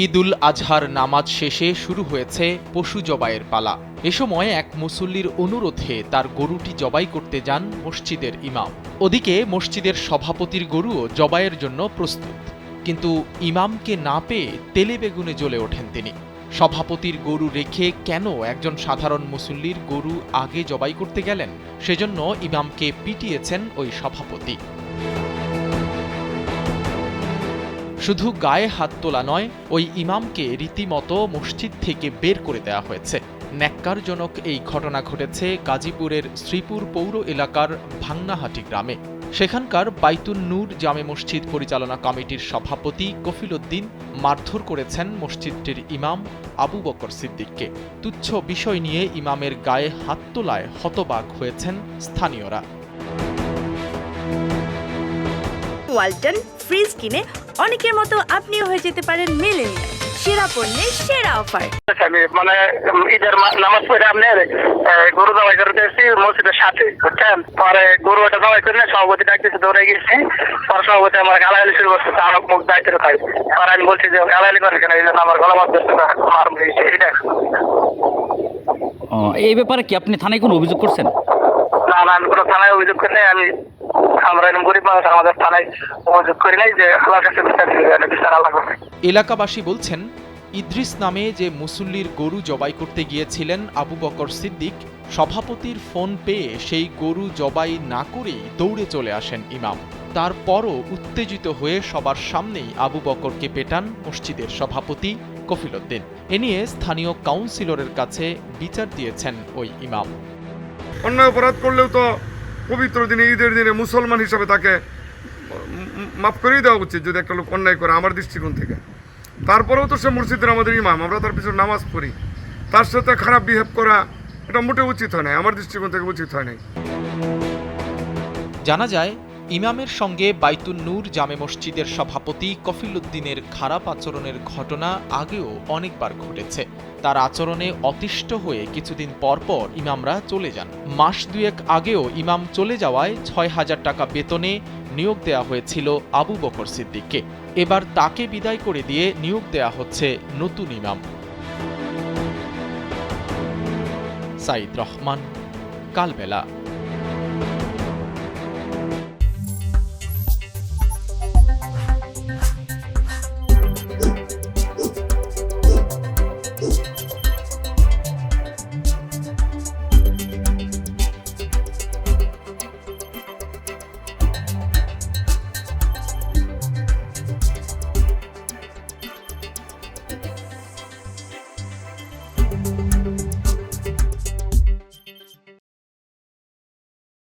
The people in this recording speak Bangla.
ঈদ-উল আজহার নামাজ শেষে শুরু হয়েছে পশু জবাইয়ের পালা। এ সময় এক মুসল্লির অনুরোধে তার গরুটি জবাই করতে যান মসজিদের ইমাম। ওদিকে মসজিদের সভাপতির গরুও জবাইয়ের জন্য প্রস্তুত, কিন্তু ইমামকে না পেয়ে তেলে বেগুনে জ্বলে ওঠেন তিনি। সভাপতির গরু রেখে কেন একজন সাধারণ মুসল্লির গরু আগে জবাই করতে গেলেন, সেজন্য ইমামকে পিটিয়েছেন ওই সভাপতি। শুধু গায়ে হাত তোলা নয়, ওই ইমামকে রীতিমতো মসজিদ থেকে বের করে দেওয়া হয়েছে। ন্যাক্কারজনক এই ঘটনা ঘটেছে গাজীপুরের শ্রীপুর পৌর এলাকার ভাংনাহাটি গ্রামে। সেখানকার বাইতুন নূর জামে মসজিদ পরিচালনা কমিটির সভাপতি কফিল উদ্দিন মারধর করেছেন মসজিদটির ইমাম আবু বকর সিদ্দিককে। তুচ্ছ বিষয় নিয়ে ইমামের গায়ে হাত তোলায় হতবাক হয়েছেন স্থানীয়রা। ওয়ালটন ফ্রিজ কিনে অনেকের মতো আপনিও হয়ে যেতে পারেন মিলেনিয়াল। সেরা পণ্যের সেরা অফার। মানে ঈদের নামাজ পড়ে আপনার গরু জবাই করতে এসেছি মসজিদের সাথে, বুঝছেন। পরে গরু ওটা জবাই করে সভাপতি ডাকতেছে, দৌড়ে গেছি। পরে সভাপতি আমার গালাগালি শুরু করছে, আমার মুখ দায়িত্ব খাই। আর আমি বলছি যে গালাগালি করে কেন, এই জন্য আমার গলা মাছ ধরছে না, আমার এটা। এই ব্যাপারে কি আপনি থানায় কোনো অভিযোগ করছেন? না না, আমি কোনো থানায় অভিযোগ করি নাই। আমরা এরকম গরিব মানুষ, আমাদের থানায় অভিযোগ করি নাই। যে আল্লাহর কাছে বিচার আল্লাহ করবে। এলাকাবাসী বলছেন, ইদ্রিস নামে যে মুসল্লির গরু জবাই করতে গিয়েছিলেন আবু বকর সিদ্দিক, সভাপতির ফোন পেয়ে সেই গরু জবাই না করেই দৌড়ে চলে আসেন ইমাম। তারপরও উত্তেজিত হয়ে সবার সামনেই আবু বকরকে পেটান মসজিদের সভাপতি কফিল উদ্দিন। এ নিয়ে স্থানীয় কাউন্সিলরের কাছে বিচার দিয়েছেন ওই ইমাম। অন্যায় অপরাধ করলেও তো পবিত্র দিনে, ঈদের দিনে মুসলমান হিসাবে তাকে মাফ করেই দেওয়া উচিত যদি একটা লোক অন্যায় করে, আমার দৃষ্টিকোণ থেকে। তারপরেও তো সে মসজিদের আমাদের ইমাম, আমরা তার পিছনে নামাজ পড়ি। তার সাথে খারাপ বিহেভ করা এটা মোটেও উচিত হয় না, আমার দৃষ্টিকোণ থেকে উচিত হয় নাই। জানা যায়, ইমামের সঙ্গে বাইতুন নূর জামে মসজিদের সভাপতি কফিল উদ্দিনের খারাপ আচরণের ঘটনা আগেও অনেকবার ঘটেছে। তার আচরণে অতিষ্ঠ হয়ে কিছুদিন পর পর ইমামরা চলে যান। মাস দুয়েক আগেও ইমাম চলে যাওয়ায় ৬,০০০ টাকা বেতনে নিয়োগ দেওয়া হয়েছিল আবু বকর সিদ্দিককে। এবার তাকে বিদায় করে দিয়ে নিয়োগ দেওয়া হচ্ছে নতুন ইমাম। সাইদ রহমান, কালবেলা।